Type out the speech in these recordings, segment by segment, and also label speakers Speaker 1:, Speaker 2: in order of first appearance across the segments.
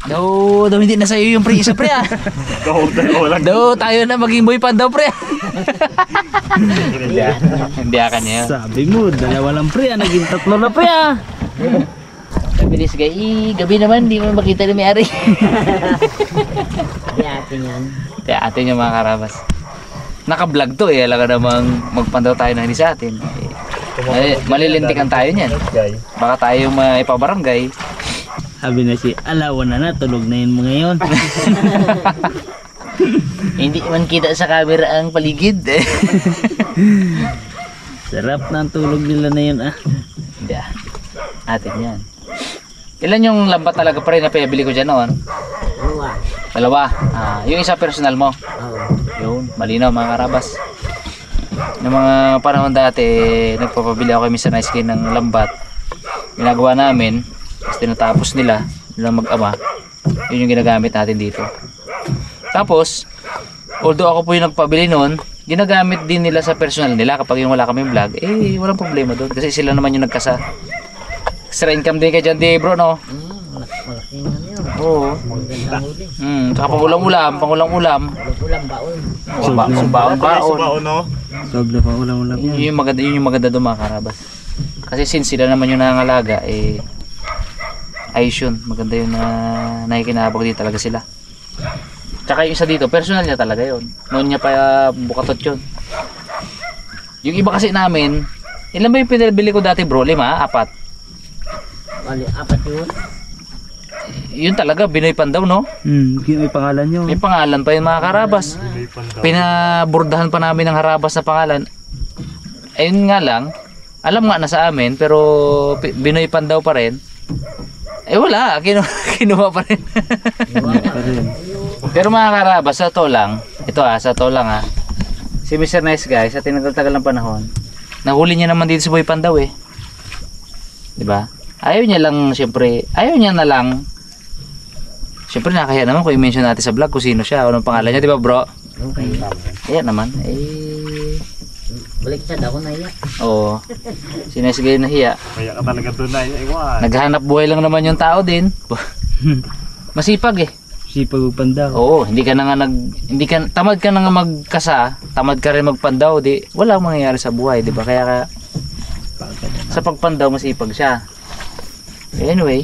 Speaker 1: Daw hindi na sa'yo yung pre, isa pre ah. Daw tayo na maging boy pan daw pre. Hindi akan niya.
Speaker 2: Sabi mo, dalawa lang pre, naging tatlo na pre ah.
Speaker 1: Kabilis guys, gabi naman, hindi mo makita ni may-ari.
Speaker 3: Di atin yan.
Speaker 1: Kaya atin yung mga karabas. Naka-vlog to eh, alam ka namang magpandaw tayo na hindi sa atin. Malilintikan tayo niyan. Baka tayo maipabarangay.
Speaker 2: Sabi na si alawan na tulog na yun mo ngayon.
Speaker 1: Hindi man kita sa camera ang paligid eh.
Speaker 2: Sarap na ang tulog nila na yun ah.
Speaker 1: Hindi ah. Atin yan. Ilan yung lambat talaga pa rin na pinabili ko dyan noon? Dalawa. Yung isa personal mo?
Speaker 3: Oo.
Speaker 1: Yun, malinaw mga karabas. Noong mga panahon dati, nagpapabili ako kay Mr. Nice Skin ng lambat. Ginagawa namin, tapos tinatapos nila mag-ama. Yun yung ginagamit natin dito. Tapos, although ako po yung nagpabili noon, ginagamit din nila sa personal nila kapag yung wala kaming vlog. Eh, walang problema doon kasi sila naman yung nagkasa. Extra income din kay dyan, di bro, no?
Speaker 3: Malaki nga yun.
Speaker 1: Oo.
Speaker 3: Magandang huli.
Speaker 1: Saka pangulam-ulam.
Speaker 3: Ulam baon.
Speaker 1: Baon.
Speaker 4: no?
Speaker 2: Sobra pa ulam-ulam yan.
Speaker 1: Yun yung maganda doon mga karabas. Kasi since sila naman yung nangangalaga, eh, ayos yun. Maganda yun na nakikinabag dito talaga sila. Tsaka yung isa dito, personal niya talaga yun. Noon niya pa bukatot yun. Yung iba kasi namin, ilan ba yung pinabili ko dati bro? 5? 4?
Speaker 3: Bali, 4 yun.
Speaker 1: Yun talaga, Binoy Pandaw, no?
Speaker 2: May pangalan nyo.
Speaker 1: May pangalan pa yung mga karabas. Pinabordahan pa namin ng harabas na pangalan. Ayun nga lang, alam nga na sa amin, pero Binoy Pandaw pa rin. Eh wala, kinuha pa rin. Pero mga karabas, sa to lang, ito sa to lang si Mr. Nice Guy, sa tinagal-tagal ng panahon, nahuli niya naman dito si Boy Pandaw eh. Diba? Ayaw niya lang, siyempre, siyempre nakahiya naman kung i-mention natin sa vlog kung sino siya, anong pangalan niya, diba bro?
Speaker 3: Okay.
Speaker 1: Ayan naman,
Speaker 3: Balik siya daw na iya.
Speaker 1: Oo. Si Nice Guy nahiya.
Speaker 4: Kaya ka talaga doon na iwan.
Speaker 1: Naghahanap buhay lang naman yung tao din. Masipag eh.
Speaker 2: Sipag magpandaw.
Speaker 1: Oo, tamad ka na nga magkasa, tamad ka rin magpandaw, di walang mangyayari sa buhay, di ba? Kaya sa pagpandaw masipag siya. Anyway,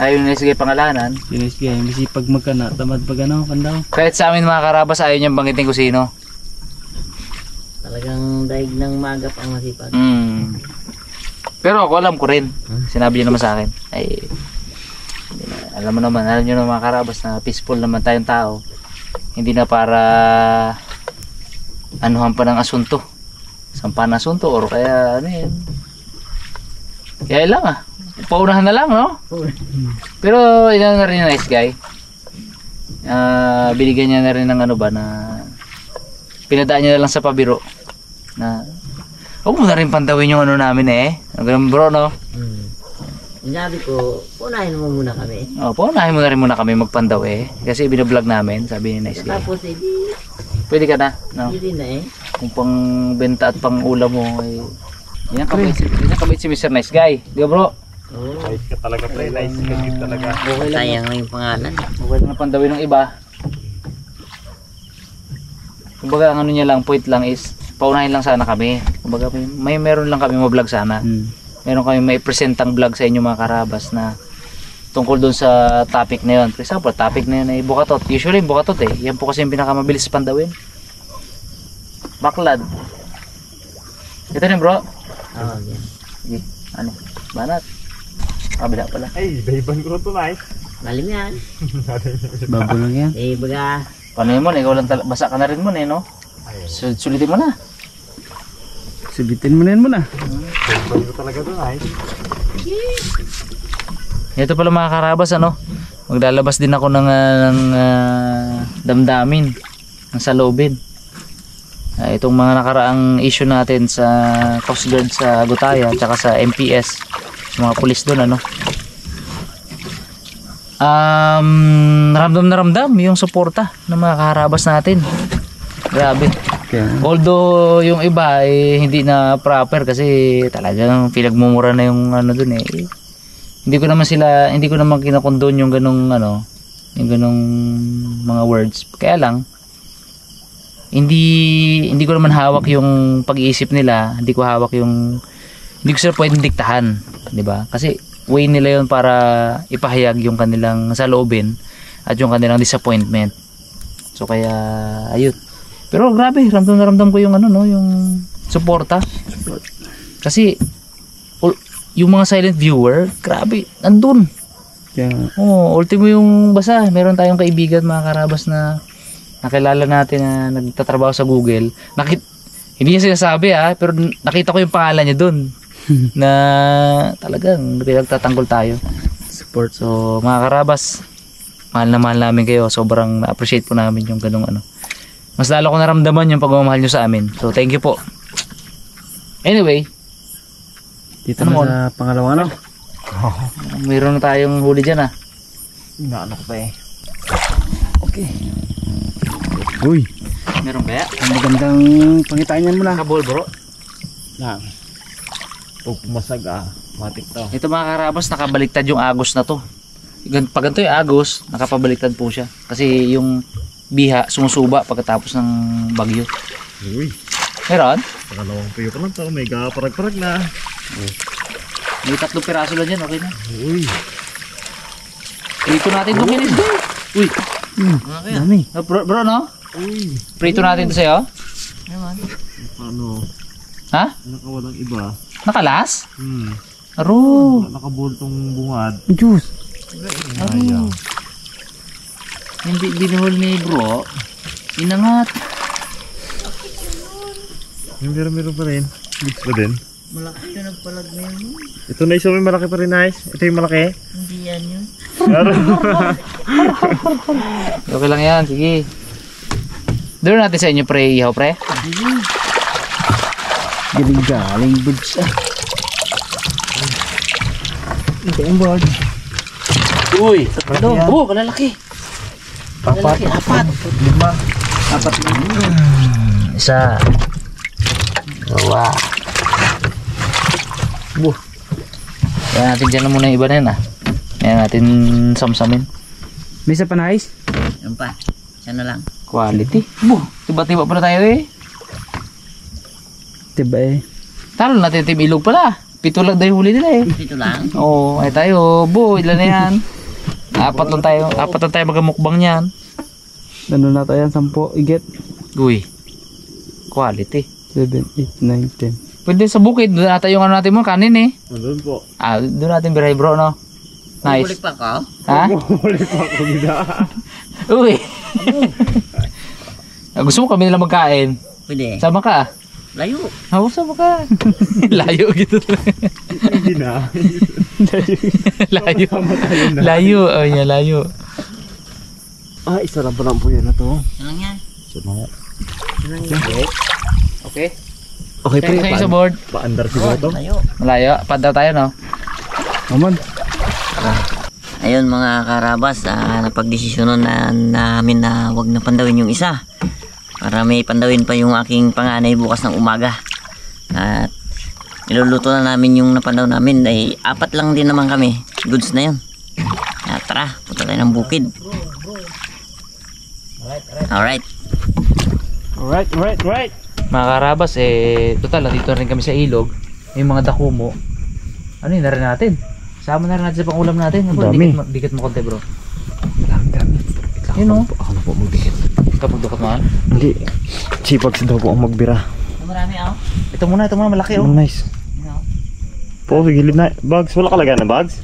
Speaker 1: ayaw na sige pangalanan.
Speaker 2: Sige, masipag magkana, tamad pag pandaw.
Speaker 1: Kahit sa amin mga karabas, ayaw niyang banggitin kung sino.
Speaker 3: Talagang daig ng magap ang masipag.
Speaker 1: Pero ako alam ko rin. Sinabi niya naman sa akin. Ay, alam niyo naman mga karabas na peaceful naman tayong tao. Hindi na para anuhan pa ng asunto. Sampan ng asunto or kaya ano yan. Kaya lang paunahan na lang, no? Pero yun na rin Nice Guy. Binigyan niya na rin ng na pinadaan niya na lang sa pabiro na huwag mo na rin pandawin yung namin ganun bro, no?
Speaker 3: Sinabi ko, punahin mo muna kami.
Speaker 1: Punahin mo na rin muna kami magpandaw kasi binablog namin, sabi ni Nice Guy.
Speaker 3: Tapos
Speaker 1: Pwede ka na, no?
Speaker 3: hindi na
Speaker 1: Kung pang benta at pang ulam mo yan kabait si Mr. Nice Guy, di ba bro?
Speaker 4: Nice ka talaga pre, nice ka din talaga.
Speaker 3: Sayang na yung pangalan.
Speaker 1: Okay lang na pandawin ng iba. Kumbaga ang niya lang, point lang is paunahin lang sana kami. Kumbaga meron lang kami ma-vlog sana. Meron kami may presentang vlog sa inyo mga karabas na tungkol doon sa topic na yun. For example, topic na yun ay bukatot. Usually bukatot yan po kasi yung pinakamabilis pandawin. Baklad. Ito na bro.
Speaker 3: Yan.
Speaker 1: Sige, banat. Kabila pala.
Speaker 4: Ay, daiban ko to nice.
Speaker 3: Malim yan.
Speaker 2: Babo lang yan.
Speaker 3: Baga.
Speaker 1: Paano yun mo? Ikaw lang basa ka na rin mo no? Sulitin mo na.
Speaker 2: Subitin mo na yan muna.
Speaker 4: Daiban ko talaga to nice.
Speaker 1: Ito pala mga karabas maglalabas din ako ng damdamin ng salobin. Itong mga nakaraang issue natin sa Coast Guard sa Gutaya at sa MPS, sa mga pulis doon ramdam na ramdam yung suporta ng mga kaharabas natin. Grabe. Although yung iba hindi na proper kasi talagang pinagmumura na yung doon hindi ko naman kinakondon yung ganung ano, yung ganung mga words. Kaya lang hindi ko naman hawak yung pag-iisip nila, hindi ko sila pwedeng diktahan, di ba? Kasi way nila yon para ipahayag yung kanilang saloobin at yung kanilang disappointment. So kaya ayun. Pero grabe, ramdam na ramdam ko yung ano no, yung suporta. Kasi yung mga silent viewer, grabe, andun. Oh, ultimo yung basta, meron tayong kaibigan mga karabas na nakilala natin na nagtatrabaho sa Google. Hindi niya sinasabi pero nakita ko yung pangalan niya doon. Na talagang pinagtatanggol tayo.
Speaker 2: Support.
Speaker 1: So, mga karabas, mahal na mahal namin kayo. Sobrang na-appreciate po namin yung ganung ano. Mas lalo ko naramdaman yung pagmamahal nyo sa amin. So, thank you po. Anyway,
Speaker 2: Dito
Speaker 1: ano
Speaker 2: na sa pangalawang ano?
Speaker 1: mayroon na tayong huli dyan
Speaker 4: Inaano ko pa eh.
Speaker 2: Okay. Uy,
Speaker 1: Meron ba?
Speaker 2: ang magandang pangitain yan mo na.
Speaker 1: Kabol bro.
Speaker 4: Lang. Pag pumasag matik to.
Speaker 1: Ito mga karabas, nakabaliktad yung agos na to. Pag ganito yung agos, nakapabaliktad po siya. Kasi yung biha sumusuba pagkatapos ng bagyo.
Speaker 4: Uy,
Speaker 1: Meron?
Speaker 4: pangalawang tuyo pa lang to. May parag-parag na.
Speaker 1: May 3 piraso lang dyan, okay na.
Speaker 4: Uy.
Speaker 1: Prito natin ito, kinis. Uy.
Speaker 2: Dami.
Speaker 1: Bro, no?
Speaker 4: Uy.
Speaker 1: Prito natin ito sa'yo.
Speaker 4: Ano?
Speaker 1: Ha?
Speaker 4: Nakawalang iba.
Speaker 1: Nakalas?
Speaker 4: Hmm.
Speaker 1: Aro.
Speaker 4: Nakabultong bungad.
Speaker 2: Juice.
Speaker 4: Ayaw.
Speaker 1: Hindi binuhol ni bro. Inangat.
Speaker 4: Yung meron pa rin. Mix pa din.
Speaker 3: Malaki yun ang palag na yun.
Speaker 4: Ito na isa may malaki pa rin, nice. Ito yung malaki.
Speaker 3: Hindi yan yun.
Speaker 1: Okay lang yan, sige. Doon natin sa inyo pre, ihaw pre.
Speaker 2: Galing birds Ito yung birds.
Speaker 1: Uy, tatlo. Oh, malalaki.
Speaker 2: Apat.
Speaker 1: Apat.
Speaker 2: 5. 4 na.
Speaker 1: Isa. Dalawa. Kaya natin dyan na muna yung iba na yun Kaya natin samsamin.
Speaker 2: May isa pa na ice?
Speaker 3: Yan pa. Siya na lang.
Speaker 1: Quality. Tiba-tiba pala tayo
Speaker 2: Diba eh.
Speaker 1: Talo natin team ilog pala. 7 lang daw yung huli nila
Speaker 3: Dito lang.
Speaker 1: Oo, ay tayo. Ilan na yan? 4 lang tayo magamukbang yan.
Speaker 2: Ano na tayo? 10. Iget.
Speaker 1: Uy. Quality.
Speaker 2: 7, 8, 9, 10.
Speaker 1: Pwede sa bukid. Doon natin yung ano natin mo, kanin
Speaker 4: Andun po.
Speaker 1: Doon natin biray bro, no? Nice.
Speaker 3: Bulik pa ka?
Speaker 1: Ha?
Speaker 4: Ulit pa ako gida.
Speaker 1: Uy. Gusto mo kami nila magkain?
Speaker 3: Pwede.
Speaker 1: Sama ka?
Speaker 3: Layo.
Speaker 1: Sama ka. Layo gitu.
Speaker 4: Hindi na.
Speaker 1: Layo. Layo. Oh, yeah, layo.
Speaker 4: Isa lang pa lang po yan na to.
Speaker 3: Yan lang yan.
Speaker 4: Isa na.
Speaker 1: Okay.
Speaker 4: Okay
Speaker 1: Kaya sa isa board.
Speaker 4: Paandar siguro to.
Speaker 3: Layo.
Speaker 1: Malayo. Padaw tayo, no?
Speaker 2: Aman.
Speaker 3: Ayun mga karabas, napagdesisyonan na namin na wag na pandawin yung isa. Para may pandawin pa yung aking panganay bukas ng umaga. At niluluto na namin yung napandaw namin. Ay 4 lang din naman kami. Goods na yun. At tara, punta tayo ng bukid. Alright.
Speaker 4: Right.
Speaker 1: Mga karabas, total, dito rin kami sa ilog. Yung mga dakumo. Ano yun na rin natin? Sama na rin natin sa pangulam natin.
Speaker 2: Dami.
Speaker 1: Dikit mo konti bro.
Speaker 2: Dami.
Speaker 1: Yun o.
Speaker 4: Ako na po magdikit.
Speaker 1: Kapag dukat mo
Speaker 4: Hindi. Chipags daw po ang magbira.
Speaker 3: Marami ako.
Speaker 1: Ito muna, malaki oh.
Speaker 4: Nice. Po, sa gilid na. Bags, wala kalagay na bags?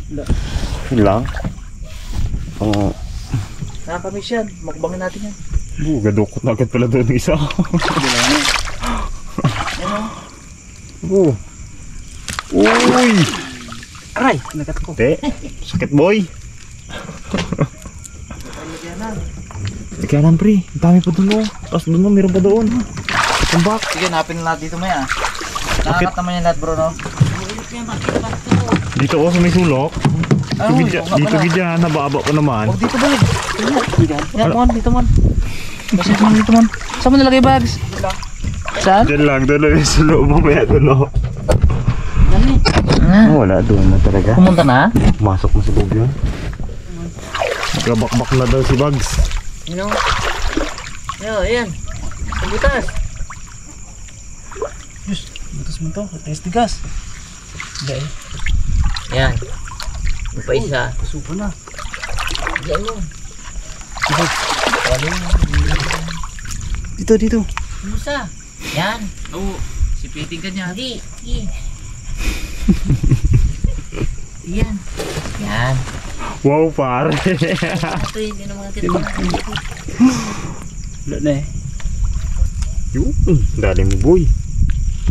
Speaker 4: Yun lang.
Speaker 1: Nakakamiss yan. Makbangin natin yan.
Speaker 4: Gadukot na agad pala doon ng isa. Uy!
Speaker 2: Aray! Nagat ko.
Speaker 4: Te, sakit boy. Lagyanan pre, ang dami pa doon oh. Tapos doon oh, meron pa doon. Tumbak.
Speaker 1: Sige, hanapin na natin dito maya. Nakakat naman yan lahat bro, no?
Speaker 4: Dito oh, sa may sulok.
Speaker 1: Ay,
Speaker 4: Dito gidya, nababa pa naman.
Speaker 1: Oh, dito ba? Yan, mon, dito mon. Kasi mon, dito mon. Saan mo nalagay bags? Saan?
Speaker 4: Diyan lang yung sulok mamaya doon oh.
Speaker 1: nga.
Speaker 4: Wala, doon na talaga.
Speaker 1: Pumunta na?
Speaker 4: Pumasok na sa loob yun. Nagkabakbak na daw si Bugs.
Speaker 3: Ano? Ayan. Sa butas.
Speaker 2: Butas mo to. Tigas. Hindi eh.
Speaker 3: Ayan. Yung pa isa.
Speaker 2: Kasuko na.
Speaker 3: Diyan mo.
Speaker 2: Dito.
Speaker 3: Yung isa. Yan.
Speaker 1: Oo. Sipiting ka niya.
Speaker 3: Hindi. Yan. Yan.
Speaker 4: Wow, pare.
Speaker 3: Ito hindi na mga kita.
Speaker 2: Wala na eh.
Speaker 4: Yun, dali mo boy.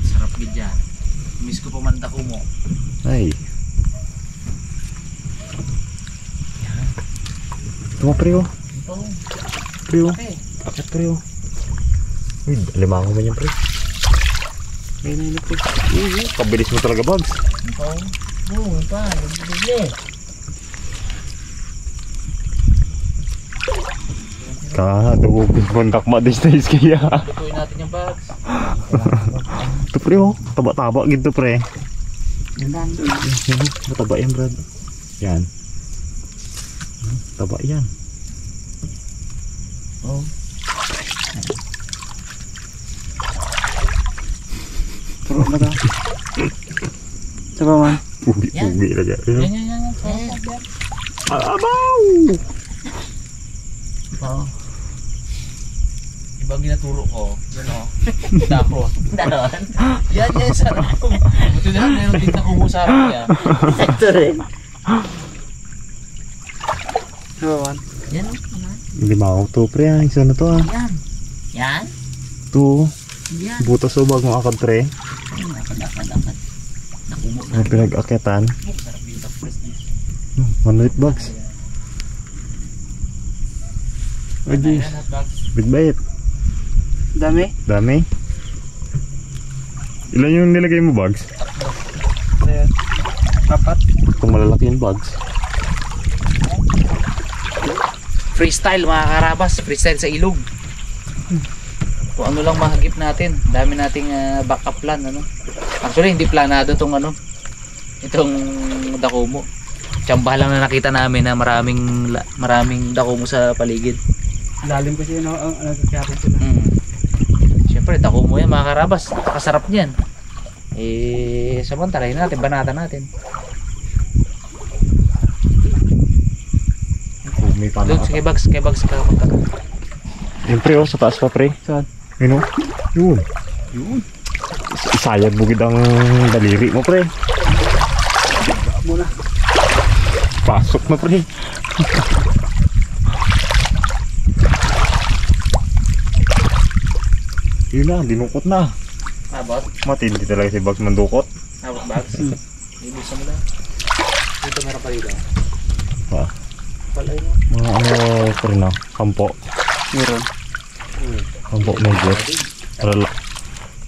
Speaker 1: Sarap gid yan. Miss ko pa man dako mo.
Speaker 4: Ay. Ito mo, pre, oh.
Speaker 3: Ito.
Speaker 4: Pre, oh.
Speaker 3: Okay.
Speaker 4: Akit, pre, oh. Uy, limango man yan, pre.
Speaker 2: Ngayon na pre.
Speaker 4: Kabilis mo talaga, Bugs.
Speaker 3: Ito. Oo, ito. Bibili.
Speaker 4: Kadugugin mo ang dakma this days kaya.
Speaker 1: Lutuin natin yung bags.
Speaker 4: Ito, pre, oh. Taba-taba gito, pre.
Speaker 3: Ganda.
Speaker 4: Mataba yan, Brad. Yan. Taba yan.
Speaker 3: Oh.
Speaker 2: Turo na ta. Saba man.
Speaker 4: Ugi lagi.
Speaker 1: Yan.
Speaker 4: Abaw!
Speaker 3: Oh.
Speaker 1: Ibang ginaturo ko. Yan o. Dako.
Speaker 3: Daron.
Speaker 1: Yan sarap ko. Buti na lang meron din nakuha sa akin yan.
Speaker 3: Ito rin.
Speaker 2: Saba man.
Speaker 3: Yan.
Speaker 4: Limango to, pre. Isa na to, ah.
Speaker 3: Yan. Yan.
Speaker 4: Ito.
Speaker 3: Yan.
Speaker 4: Butas o bag mo akad, pre.
Speaker 3: Dapat. Nakumo na.
Speaker 4: Ang pinag-akitan.
Speaker 1: Sarap dito.
Speaker 4: Manulit, Bugs. Ay, jeez.
Speaker 1: Yan at bags.
Speaker 4: Bit-bait.
Speaker 2: Dami.
Speaker 4: Dami. Ilan yung nilagay mo, Bugs?
Speaker 2: Ayan. 4.
Speaker 4: Kung malalaki yung Bugs.
Speaker 1: Freestyle mga karabas. Freestyle sa ilog. Kung ano lang mahagip natin. Dami nating backup plan. Ano? Actually hindi planado tong itong dakumo. Tsamba lang na nakita namin na maraming dakumo sa paligid.
Speaker 2: Lalim kasi yun ang nagkakapit sila.
Speaker 1: Siyempre dakumo yan mga karabas. Kasarap niyan. Samantalahin natin, banatan natin.
Speaker 4: May
Speaker 1: Doon, sige bags ka punta.
Speaker 4: Yung pre, oh, sa taas pa, pre.
Speaker 2: Saan?
Speaker 4: Yun, oh. Yun. Isayad bugid ang daliri mo, pre.
Speaker 2: Muna.
Speaker 4: Pasok na, pre. Yun na, dinukot na.
Speaker 1: Abot?
Speaker 4: Matindi talaga si Bugs mandukot.
Speaker 1: Abot bags? Ibusan mo lang. Dito meron pa dito.
Speaker 4: Ah,
Speaker 1: Palay mo.
Speaker 4: mga ano, pre na, kampo.
Speaker 2: Meron.
Speaker 4: Kampo major.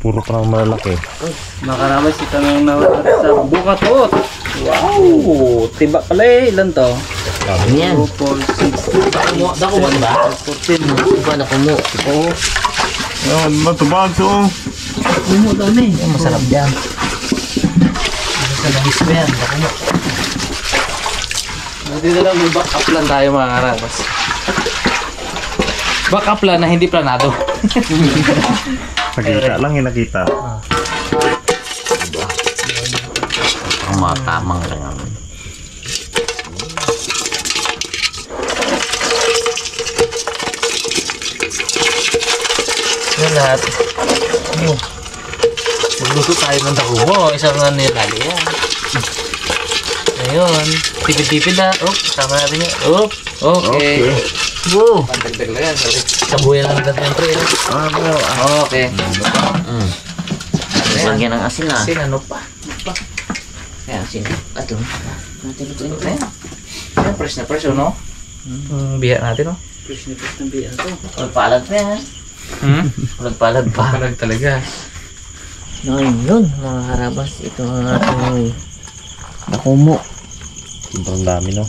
Speaker 4: Puro pa naman malalaki.
Speaker 2: Makarabas ito nang nawala sa bukatot. Wow! Tiba pala eh. Ilan to?
Speaker 3: Yan.
Speaker 2: 2, 4, 6,
Speaker 1: Dakumo ba?
Speaker 2: 14.
Speaker 3: Iba na kumo.
Speaker 4: Oo. Yan, matubag to.
Speaker 3: Kumo dami.
Speaker 1: Masarap yan. Masarap na yan. Dakumo. Dito lang may backup plan tayo mga karabas. Backup plan na hindi planado.
Speaker 4: Nakita lang yung nakita.
Speaker 3: Ang mga tamang lang.
Speaker 1: Yan lahat. Magluto tayo ng dakumo. Isang nilali yan. Ayun. Tipid-tipid na. Tama natin yan. Okay.
Speaker 3: Wow!
Speaker 1: Pantagdag lang yan. Sabuyan lang natin yung pre. Okay.
Speaker 3: Lagyan ng asin na.
Speaker 1: Kasi ano pa?
Speaker 3: Kaya asin. Ato. Natin ito yung kaya.
Speaker 1: Yan, fresh na fresh, no? Biya natin, no?
Speaker 2: Fresh na fresh ng biya to.
Speaker 3: Palad pa yan. Palad pa.
Speaker 1: Palag talaga.
Speaker 3: Yun, mga karabas. Ito ang ating dakumo.
Speaker 4: Sobrang dami, no?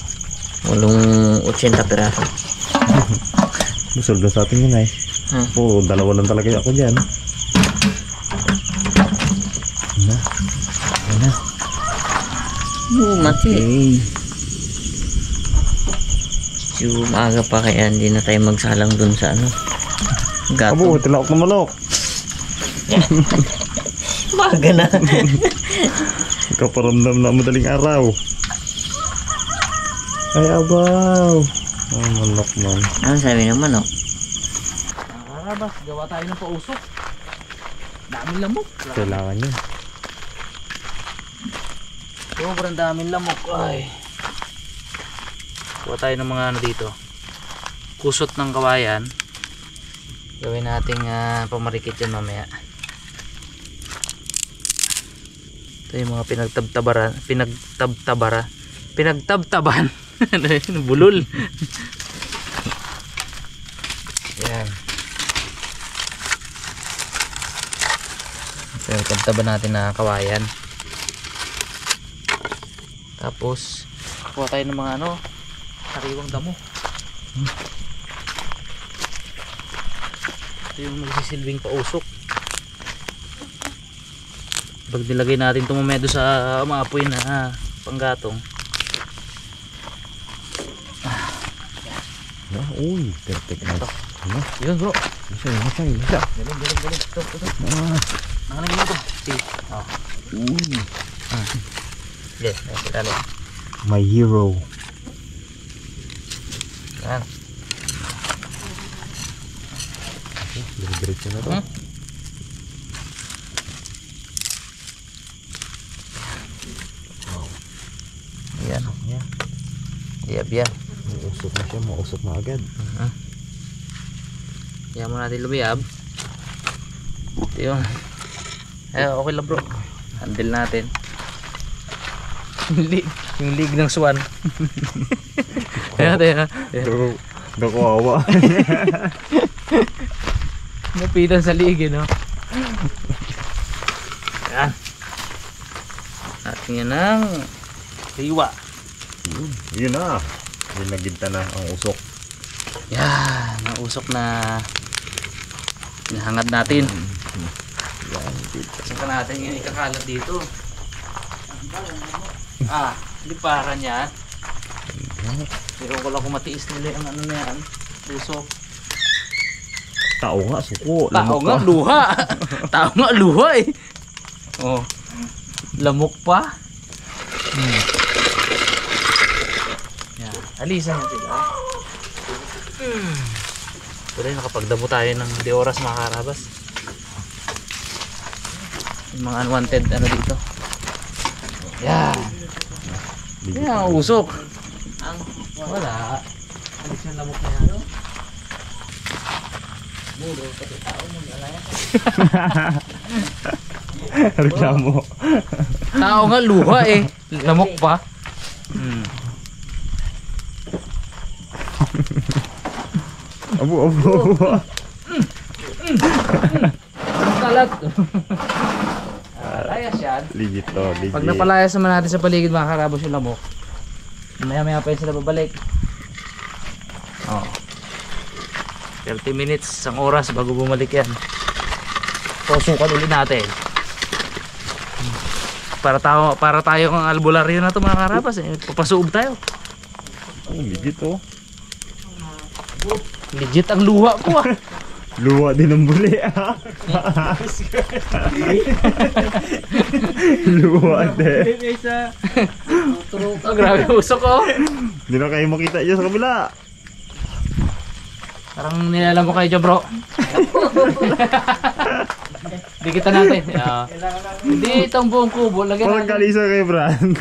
Speaker 3: Walong 80 piraso.
Speaker 4: Busog na sa atin yun, ay. Oo, dalawa lang talaga ako dyan.
Speaker 3: mati.
Speaker 4: Okay.
Speaker 3: So, maaga pa kaya hindi na tayo magsalang dun sa ano.
Speaker 4: Abo,
Speaker 3: Gato.
Speaker 4: tilaok na manok.
Speaker 3: Maaga na.
Speaker 4: Kaparamdam na madaling araw. Ay, abaw. Oh, manok man.
Speaker 3: Ano sabi ng manok?
Speaker 1: Karabas, gawa tayo ng pausok. Daming lamok.
Speaker 4: Kailangan yun.
Speaker 1: Sobrang daming lamok. Ay. Gawa tayo ng mga ano dito. Kusot ng kawayan. Gawin nating pamarikit yan mamaya. Ito yung mga pinagtabtaban. Ano yun? Bulol. Yan. Pinagtabtaban natin na kawayan. Tapos kuha tayo ng mga ano, sariwang damo. Ito yung magsisilbing pausok. Pag nilagay natin itong mamedo sa maapoy na panggatong.
Speaker 4: Uy, perfect na. Ano?
Speaker 1: Yun bro.
Speaker 4: Isa.
Speaker 1: Galing. Ito. Nanganin mo ito. See. Oh.
Speaker 4: Uy.
Speaker 1: Yes, dali.
Speaker 4: My hero.
Speaker 1: Yan.
Speaker 4: Diretso na to.
Speaker 1: Ayan.
Speaker 4: Yan.
Speaker 1: Diab.
Speaker 4: Mausok na siya, mausok na agad.
Speaker 1: Yan mo natin lumiyab. Ito yun. Okay lang bro. Handle natin. Yung lig ng swan. Ayan.
Speaker 4: Kawawa.
Speaker 1: Napitan sa lig no. Yan. Natin yan ng hiwa.
Speaker 4: Yun na. Yun na ginta na ang usok.
Speaker 1: Yan. Ang usok na hinahangad natin. Saka natin yung ikakalat dito. Liparan yan. Pero ko lang kung matiis nila ang ano na yan. Usok.
Speaker 4: Tao nga, suko.
Speaker 1: Tao nga, luha. Tao nga, luha eh. Oh. Lamok pa. Yan. Alisan natin sila. Pero nakapagdamo tayo ng di oras mga karabas. Yung mga unwanted ano dito. Yan. Yan, usok. Wala. Alis yung lamok na yan. Muro, pati tao mo nalaya.
Speaker 4: Reklamo.
Speaker 1: Tao nga, luha eh. Lamok pa.
Speaker 4: Abo.
Speaker 1: Kalat. Layas yan.
Speaker 4: Ligit to, ligit.
Speaker 1: Pag napalayas naman natin sa paligid mga karabos yung lamok, maya pa yun sila babalik. 30 minutes, isang oras bago bumalik yan. Pusukan ulit natin. Para tayo ang albularyo na to mga karabas eh. Papasuob tayo.
Speaker 4: Ligit to.
Speaker 1: Legit ang luha ko ah.
Speaker 4: Luwa din ang buli Luwa din.
Speaker 1: Grabe usok ko.
Speaker 4: Hindi na kayo makita dyan sa kabila.
Speaker 1: Parang nilalam mo kayo dyan bro. Dikita natin. Hindi itong buong kubo. Lagyan
Speaker 4: Parang
Speaker 1: natin.
Speaker 4: kalisa kayo, Brand.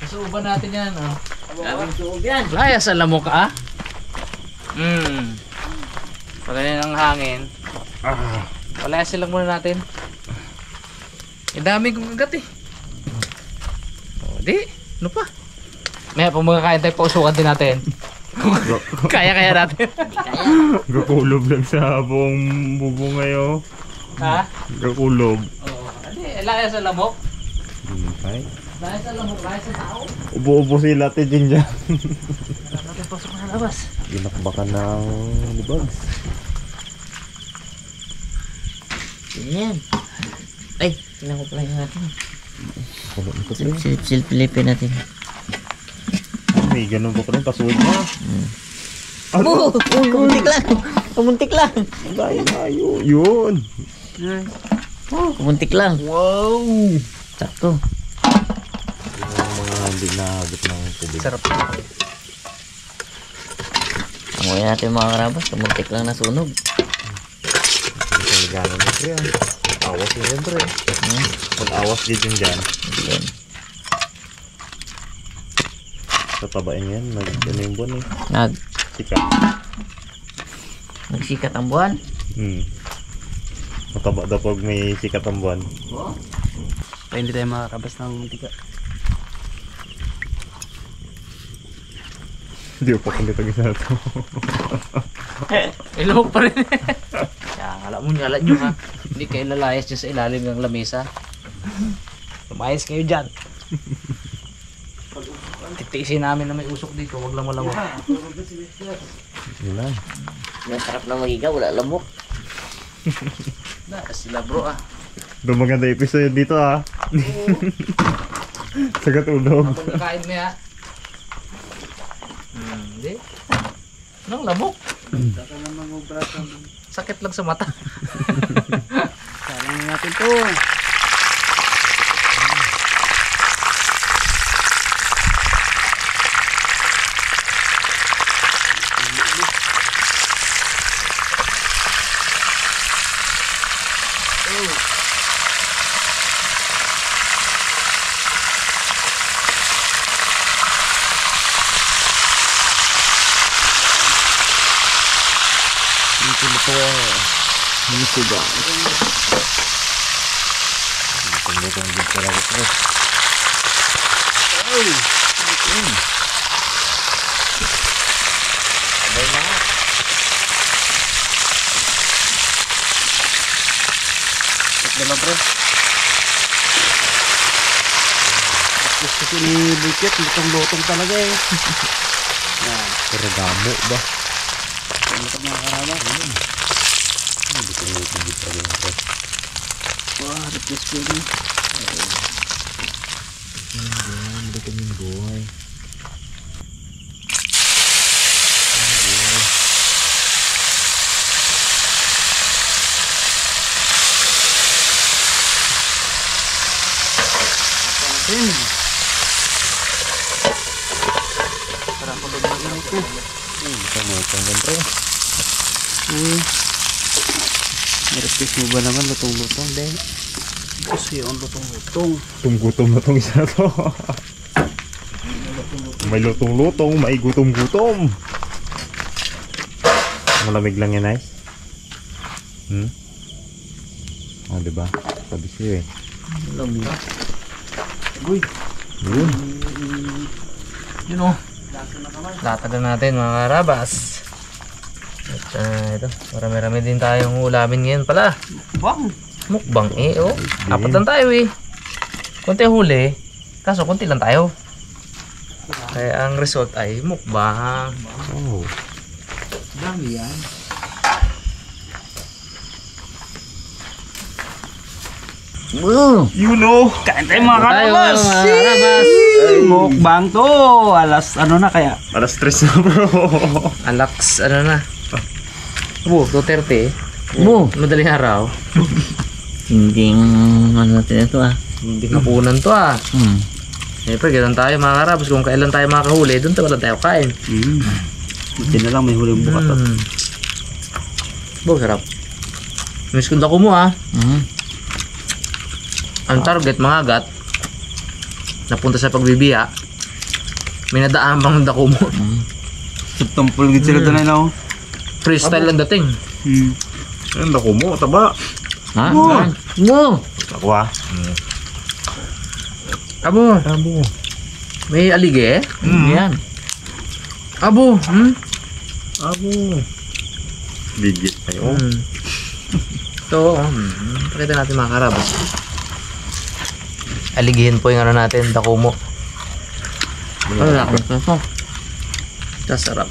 Speaker 1: Suuban natin yan. Layas alam mo ka ah. Pagkain ng hangin. Palayasin lang muna natin. Ang dami kong kagat eh. Di. Ano pa? Maya pag magkakain tayo, pausukan din natin. Kaya natin.
Speaker 4: Gakulob lang sa buong bubong ngayon.
Speaker 1: Ha?
Speaker 4: Gakulob.
Speaker 1: Oo. Hindi, layas sa lamok.
Speaker 4: Ay.
Speaker 1: Layas sa lamok, layas sa tao.
Speaker 4: Ubo-ubo sila din dyan.
Speaker 1: Natin pasok na labas.
Speaker 4: Ginakbakan ng libags.
Speaker 3: Yan. Ay, tingnan ko pala yung natin.
Speaker 4: Kulo nito pre.
Speaker 3: Silpilipin natin.
Speaker 4: May ganun pa pre. Pasuod na.
Speaker 3: Oh, kumuntik lang. Kumuntik lang.
Speaker 4: Layo. Yun.
Speaker 3: Oh, kumuntik lang.
Speaker 4: Wow.
Speaker 3: Sakto.
Speaker 4: Yung mga hindi naabot ng tubig.
Speaker 1: Sarap.
Speaker 3: Amoy natin mga karabas. Kumuntik lang nasunog.
Speaker 4: Gano'n na pre. Awas yun yan pre. Pag-awas din dyan.
Speaker 3: Yan.
Speaker 4: Tatabain yan. Ano yung buwan eh. Sikat.
Speaker 3: Nagsikat ang buwan.
Speaker 4: Mataba daw pag may sikat ang buwan.
Speaker 2: Kaya hindi tayo makakarabas ng tika.
Speaker 4: Hindi ko pa kulit ang isa na ito.
Speaker 1: Ilok pa rin. Kaya alam nyo ha. Hindi kayo lalayas dyan sa ilalim ng lamesa. Lumayas kayo dyan. Titiisin namin na may usok dito. Huwag lang malamok.
Speaker 4: Yun lang.
Speaker 3: Masarap na magigaw. Wala lamok.
Speaker 1: Sila bro ah.
Speaker 4: Doon maganda episode dito ah. Sagat ulog.
Speaker 1: Kung nakain mo ya. Hindi. Anong lamok? Sakit lang sa mata.
Speaker 2: Sarang natin to.
Speaker 4: Itong din talaga ito.
Speaker 2: Diba pre? Kasi ni Bukit, lutong-lutong talaga eh.
Speaker 4: Pero damo ba?
Speaker 2: Lutong mga karabas.
Speaker 4: Hindi ko may tigit pa rin ito.
Speaker 2: Wah, request ko yun.
Speaker 4: Hindi ko yung buhay.
Speaker 2: Para ko lubog na ito.
Speaker 4: Ito mo itong ganito.
Speaker 2: Request mo ba naman lutong-lutong din? Kasi yung lutong-lutong.
Speaker 4: Tunggutom na tong isa to. May lutong-lutong, may gutom-gutom. Malamig lang yan, Nice. Ah, diba? Sabi siya eh.
Speaker 2: Lamig.
Speaker 1: Uy.
Speaker 4: Yun.
Speaker 1: Yun o. Latagan natin mga karabas. At ito, marami-rami din tayong ulamin ngayon pala.
Speaker 2: Bang!
Speaker 1: Mukbang eh, oh. Apat lang tayo eh. Konti ang huli, kaso konti lang tayo. Kaya ang result ay mukbang.
Speaker 4: Oh.
Speaker 2: Dami yan.
Speaker 3: Woo!
Speaker 4: You know!
Speaker 2: Kain tayo mga
Speaker 1: Tayo
Speaker 2: karabas!
Speaker 1: mga karabas.
Speaker 2: Mukbang to! Alas ano na kaya?
Speaker 4: Alas 3 na bro.
Speaker 1: Alax, ano na. Abo, 2:30.
Speaker 3: Mo!
Speaker 1: Madaling araw.
Speaker 3: Hindi ano natin ito ah.
Speaker 1: Hindi kapunan to ah. Siyempre, ganun tayo mga karabas. Kung kailan tayo makahuli, doon tayo tayo kain.
Speaker 2: Buti na lang may huling bukat.
Speaker 1: Bo, sarap. Miss kunda ko mo ah. Ang target, mga agat, napunta sa pagbibiya, may nadaan bang dako mo.
Speaker 2: Tumpul gid sila tanay no.
Speaker 1: Freestyle ang dating.
Speaker 4: Ayun, dako mo, taba.
Speaker 3: Ha? Mo!
Speaker 4: Ako ah.
Speaker 1: Abo,
Speaker 4: Tabo.
Speaker 1: may alige.
Speaker 3: Yan.
Speaker 1: Abo,
Speaker 4: Abo. Digit tayo.
Speaker 1: Ito, pakita natin mga karabas. Aligihin po yung ano natin, dako mo.
Speaker 3: Ano na ito?
Speaker 1: Sarap.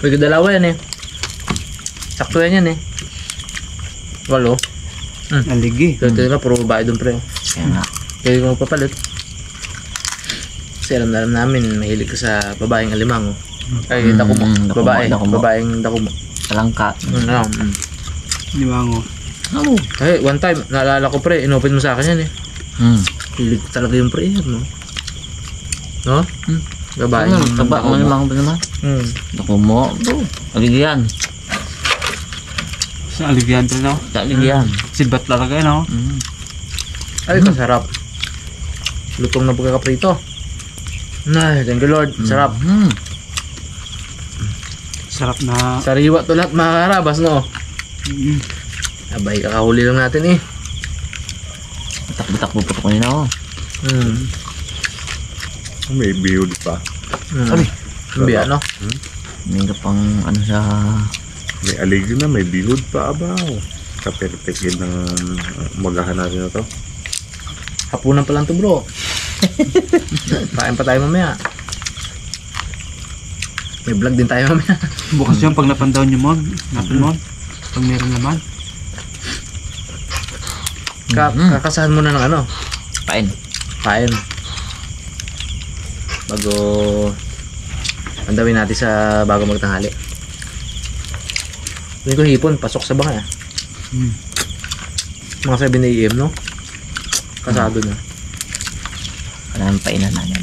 Speaker 1: Pwede dalawa yan eh. Sakto yan eh. Walo.
Speaker 2: Aligi.
Speaker 1: Ito na, puro babae doon pre.
Speaker 3: Kaya nga.
Speaker 1: Kaya ko magpapalit. Kasi alam na alam namin, mahilig ka sa babaeng alimango. Ay, dakumo.
Speaker 3: dakumo,
Speaker 1: Babae.
Speaker 3: dakumo.
Speaker 1: Babaeng dakumo.
Speaker 3: Talangka.
Speaker 2: Limango.
Speaker 3: Oh.
Speaker 1: Ay, one time, naalala ko pre, inopen mo sa akin yan eh. Hilig ko talaga yung pre, no? No? Babaeng.
Speaker 3: Taba,
Speaker 1: dakumo.
Speaker 3: malimang ba naman? Dakumo. Aligyan.
Speaker 2: Sa aligyan to, no?
Speaker 3: Aligyan.
Speaker 2: Silbat talaga, no?
Speaker 1: Ay, kasarap. Lutong na pagkakaprito. Ay, thank you Lord. Sarap.
Speaker 2: Sarap na.
Speaker 1: Sariwa to lahat mga karabas, no? Abay, kakahuli lang natin eh.
Speaker 3: Takbo-takbo pa ito kanina ako.
Speaker 4: May bihod pa.
Speaker 1: Sabi. Hindi ano?
Speaker 3: Mayroon pang ano sa...
Speaker 4: May aligid na, may bihod pa abaw. Ka-perfect yun ng magahan natin na to.
Speaker 1: Hapunan pa lang to bro. Kain pa tayo mamaya. May vlog din tayo mamaya.
Speaker 2: Bukas yun pag napandaw nyo mo. Napin mo. Pag meron naman.
Speaker 1: Kakasahan muna ng ano?
Speaker 3: Pain.
Speaker 1: Kain. Bago andawin natin sa bago magtanghali. Hindi ko hipon, pasok sa banga. Mga 7 AM, no? Kasado na.
Speaker 3: Wala nang painan namin.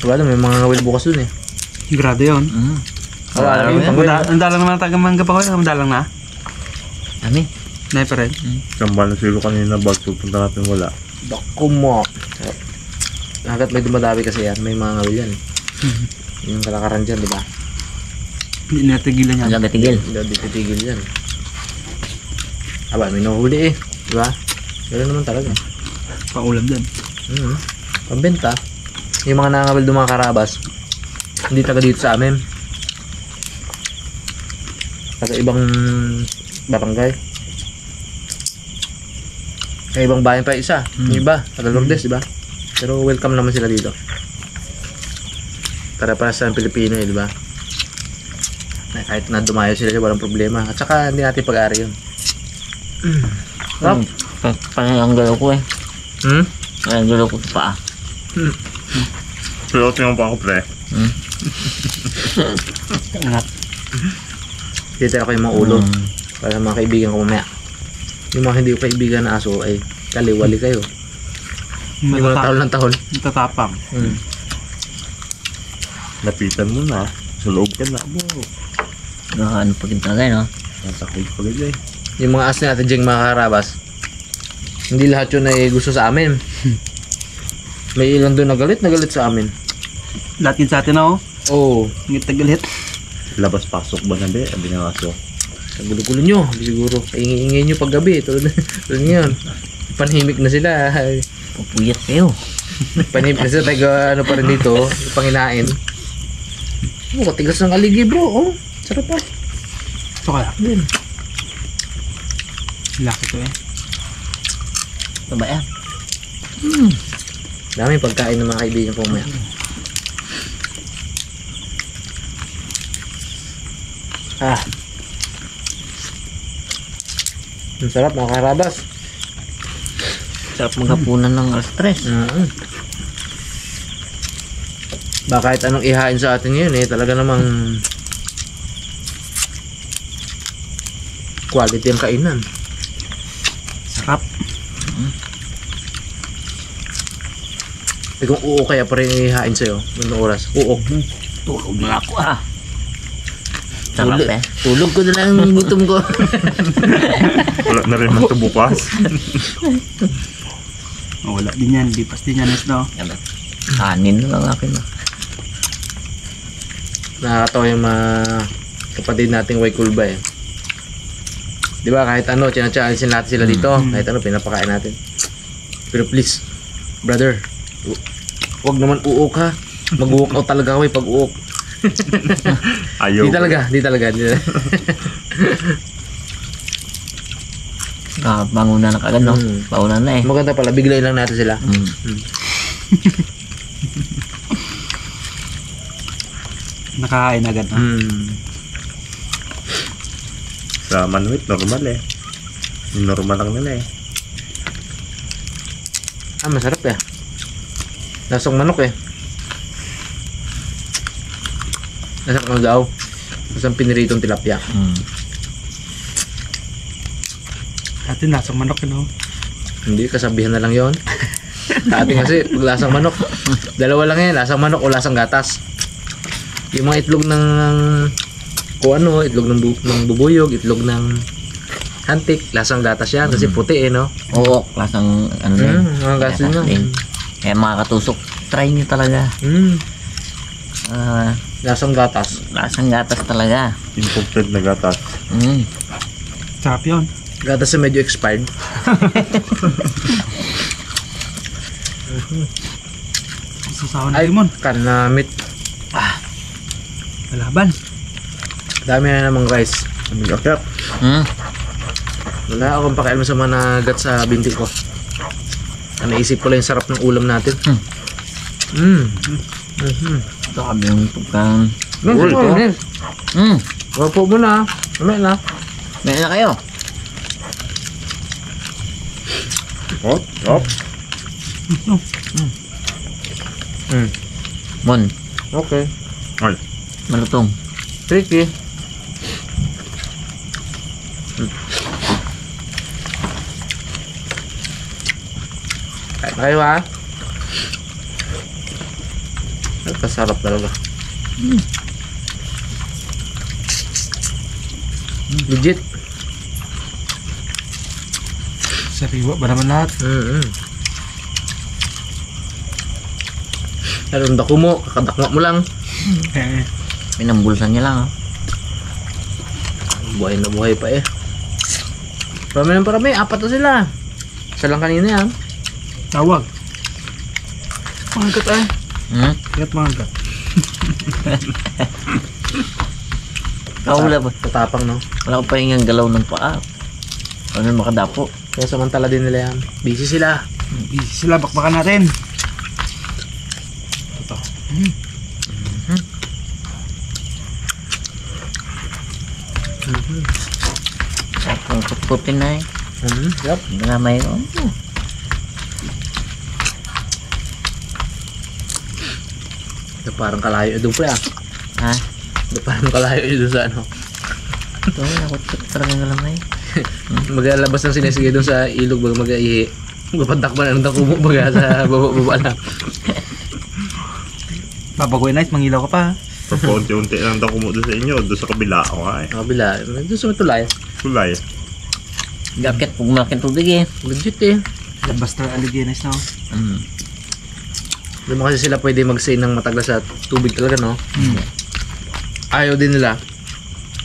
Speaker 1: Wala, may mga ngawil bukas dun eh.
Speaker 2: Grado yun.
Speaker 1: Wala, yung pangwil.
Speaker 2: Ang dalang naman taga-mangga pa ko. Ang dalang na.
Speaker 3: Ami.
Speaker 2: Sniper rin.
Speaker 4: Samba na siguro kanina bago pupunta natin wala.
Speaker 1: Dako mo. Hanggat may dumadabi kasi yan, may mga ngawil yan eh. Yung kalakaran dyan, di ba?
Speaker 2: Hindi natigilan yan.
Speaker 3: Walang gatigil.
Speaker 1: Hindi titigil yan. Aba, may nahuli eh. Di ba? Ganoon naman talaga.
Speaker 2: Paulam din.
Speaker 1: Pambenta. Yung mga nangangawil doon mga karabas, hindi taga dito sa amin. Taga ibang barangay. Sa ibang bayan pa isa. Yung iba, taga Lourdes, di ba? Pero welcome naman sila dito. Para sa Pilipino eh, di ba? Kahit na dumayo sila, walang problema. At saka hindi natin pag-ari yun. Sarap.
Speaker 3: Parang ang galaw ko eh. Ang galaw ko sa paa.
Speaker 4: Pero tingnan pa ako pre.
Speaker 2: Angat.
Speaker 1: Titira ko yung mga ulo. Para sa mga kaibigan ko mamaya. Yung mga hindi ko kaibigan na aso ay kaliwali kayo. Yung mga tahol ng tahol.
Speaker 2: Tatapang.
Speaker 4: Lapitan mo na. Sa loob ka na.
Speaker 3: Ano pa talaga no?
Speaker 4: Natakot pa gaya eh.
Speaker 1: Yung mga aso natin diyang mga karabas, hindi lahat yun ay gusto sa amin. May ilan doon na galit sa amin.
Speaker 2: Latin sa atin ako.
Speaker 1: Oo.
Speaker 2: Ngit tagalit.
Speaker 4: Labas-pasok ba na be? Abi ng aso.
Speaker 1: Ang gulo-gulo nyo. Siguro. Ingay nyo paggabi. Tulad ngayon. Panhimik na sila.
Speaker 3: Pupuyat kayo.
Speaker 1: Panhimik na sila. Taga ano pa rin dito. Panginain. Oh, katigas ng aligi bro. Oh, sarap pa.
Speaker 2: Ito kaya.
Speaker 1: Din.
Speaker 2: Laki to eh.
Speaker 3: Ito ba yan?
Speaker 1: Dami pagkain ng mga kaibigan ko mamaya. Ang sarap mga karabas.
Speaker 3: Sarap maghapunan ng alas 3.
Speaker 1: Ba kahit anong ihain sa atin ngayon eh, talaga namang quality ang kainan.
Speaker 2: Sarap.
Speaker 1: Eh kung uok kaya pa rin ihain sa'yo, ng oras. Uok.
Speaker 3: Tulog na ako Sarap eh.
Speaker 1: Tulog ko na lang yung gutom ko.
Speaker 4: Wala na rin man ito bukas.
Speaker 2: Oh, wala din yan. Lipas din yan. No?
Speaker 3: Kanin na lang akin.
Speaker 1: Nakakatawa yung mga kapatid nating Waykulba eh. Di ba kahit ano, challenge natin sila dito. Kahit ano, pinapakain natin. Pero please, brother, huwag naman uok ha. Mag-uok out talaga ako pag uok.
Speaker 4: Ayaw.
Speaker 1: Di talaga.
Speaker 3: Bangunan na kagad no? Bangunan na eh.
Speaker 1: Maganda pala, biglayin lang natin sila.
Speaker 2: Nakakain agad. No?
Speaker 4: Sa Manuit, normal eh. Normal lang nila eh.
Speaker 1: Masarap eh. Lasang manok eh. Nasarap ano daw? Lasang piniritong tilapia.
Speaker 2: Dati lasang manok yun, oh.
Speaker 1: Hindi, kasabihan na lang yon. Sa atin kasi, pag lasang manok, dalawa lang yan, lasang manok o lasang gatas. Yung mga itlog ng kung ano, itlog ng bubuyog, itlog ng hantik, lasang gatas yan kasi puti eh, no?
Speaker 3: Oo, lasang ano din.
Speaker 1: Mga gatas
Speaker 3: Gatas
Speaker 1: din.
Speaker 3: Kaya mga katusok, try nyo talaga.
Speaker 1: Lasang gatas.
Speaker 3: Lasang gatas talaga.
Speaker 4: Imported na gatas.
Speaker 2: Sarap yun.
Speaker 1: Gatas na medyo expired.
Speaker 2: Sasawa na limon.
Speaker 1: Kanamit.
Speaker 2: Kalaban.
Speaker 1: Dami na namang rice.
Speaker 4: Akyat.
Speaker 1: Wala akong pakialam sa mga nagat sa binti ko. Naisip ko lang yung sarap ng ulam natin.
Speaker 3: Ito kami yung pagkang...
Speaker 1: Wapo mo na. Mamaya na.
Speaker 3: Meron na kayo.
Speaker 4: Oh, oh.
Speaker 3: Mon,
Speaker 1: Okay.
Speaker 4: Ay,
Speaker 3: malutong.
Speaker 1: Tricky. Kain na kayo ha. Nagkasarap talaga. Legit.
Speaker 2: Sariwa ba naman lahat?
Speaker 1: Anong dako mo, kakadakma mo lang.
Speaker 3: Pinambulsan niya lang.
Speaker 1: Buhay na buhay pa eh. Parami ng parami, 4 na sila. Isa lang kanina yan.
Speaker 2: Tawag. Mangat ay. Ingat mangat.
Speaker 3: Wala ba?
Speaker 1: Tatapang no.
Speaker 3: Wala ko pa yung galaw ng paa. Ano makadapo?
Speaker 1: Kaya samantala din nila yan. Busy sila.
Speaker 2: Busy sila, bakbakan natin. Ito.
Speaker 3: Ang putputin na eh.
Speaker 1: Yup.
Speaker 3: Galamay ko.
Speaker 1: Parang kalayo doon pre ah.
Speaker 3: Ha?
Speaker 1: Parang kalayo doon sa ano.
Speaker 3: Ito, ako talagang galamay.
Speaker 1: Maglalabas ng sinesige doon sa ilog baga mag-ihi. Magpatakban ang dako mo baga sa baba lang.
Speaker 2: Papagoy night, mangilaw ka pa.
Speaker 4: papunti-unti lang daw kumuha doon sa inyo. Doon sa kabila. Okay.
Speaker 1: Kabila. Doon sa matulay.
Speaker 4: Tulay.
Speaker 3: Gapit pag malaking tubig eh.
Speaker 1: Legit eh.
Speaker 2: Basta aliginis na.
Speaker 1: Hindi mo kasi sila pwede mag-stay ng matagal sa tubig talaga, no? Ayaw din nila.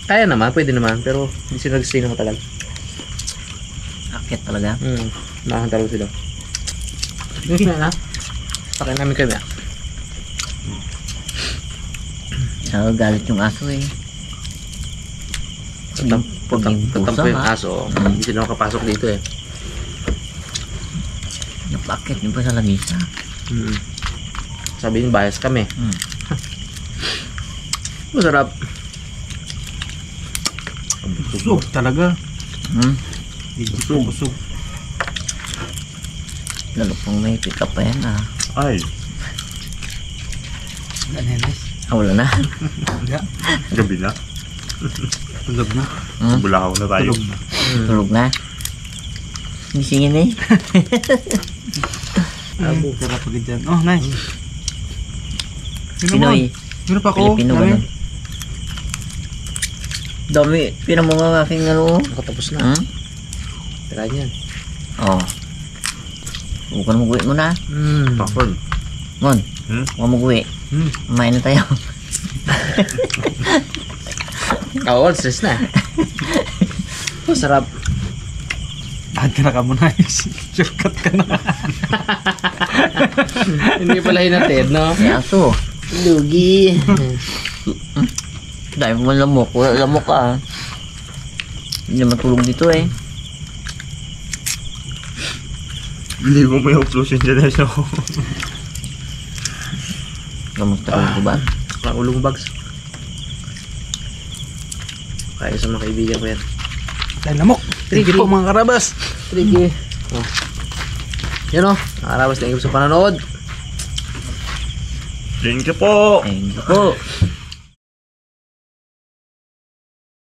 Speaker 1: Kaya naman, pwede naman. Pero hindi sila nag-stay ng matagal.
Speaker 3: Akit talaga.
Speaker 1: Nakahan talaga sila. Yung na. Pakin namin kami ah.
Speaker 3: Saka galit yung aso eh.
Speaker 1: Tatampo yung aso. Hindi sila makapasok dito eh.
Speaker 3: Napakit yung pa sa lamisa.
Speaker 1: Sabi niyo, bias kami. Masarap.
Speaker 2: Busog talaga.
Speaker 3: Busog.
Speaker 2: Busog.
Speaker 3: Lalo pang may pick up pa yan ah.
Speaker 4: Ay.
Speaker 2: Ganenes.
Speaker 3: Wala na.
Speaker 4: Gabi na.
Speaker 2: Tulog na.
Speaker 4: Bulahaw na tayo.
Speaker 2: Tulog na.
Speaker 3: Tulog na. Gisingin eh.
Speaker 2: Sarap agad dyan. Oh, nice.
Speaker 3: Pinoy.
Speaker 2: Meron pa ako.
Speaker 3: Pilipino
Speaker 2: Dami.
Speaker 3: ganun. Dami. Pinamunga aking ano.
Speaker 1: Nakatapos na. Tira niyan.
Speaker 3: Oh. Huwag ka na mag-uwi muna.
Speaker 4: Pakon.
Speaker 3: Mon. Huwag mag-uwi. Kumain na tayo.
Speaker 1: Oo, stress na. Masarap.
Speaker 2: Lahat ka na ka muna. Shortcut ka na.
Speaker 1: Hindi pala hinatid, no?
Speaker 3: May aso.
Speaker 1: Lugi.
Speaker 3: Dahil mo lamok. Wala lamok ka. Hindi na matulog dito eh.
Speaker 4: Hindi mo may uplosion dyan na siya.
Speaker 3: Kamusta ko ba?
Speaker 1: Paulong bags. Kaya sa mga kaibigan ko yan.
Speaker 2: Dahil lamok. Thank you po mga karabas.
Speaker 1: Tricky. Oh. Yan o.
Speaker 2: Mga karabas, thank you sa panonood.
Speaker 4: Thank you po.
Speaker 3: Thank you po.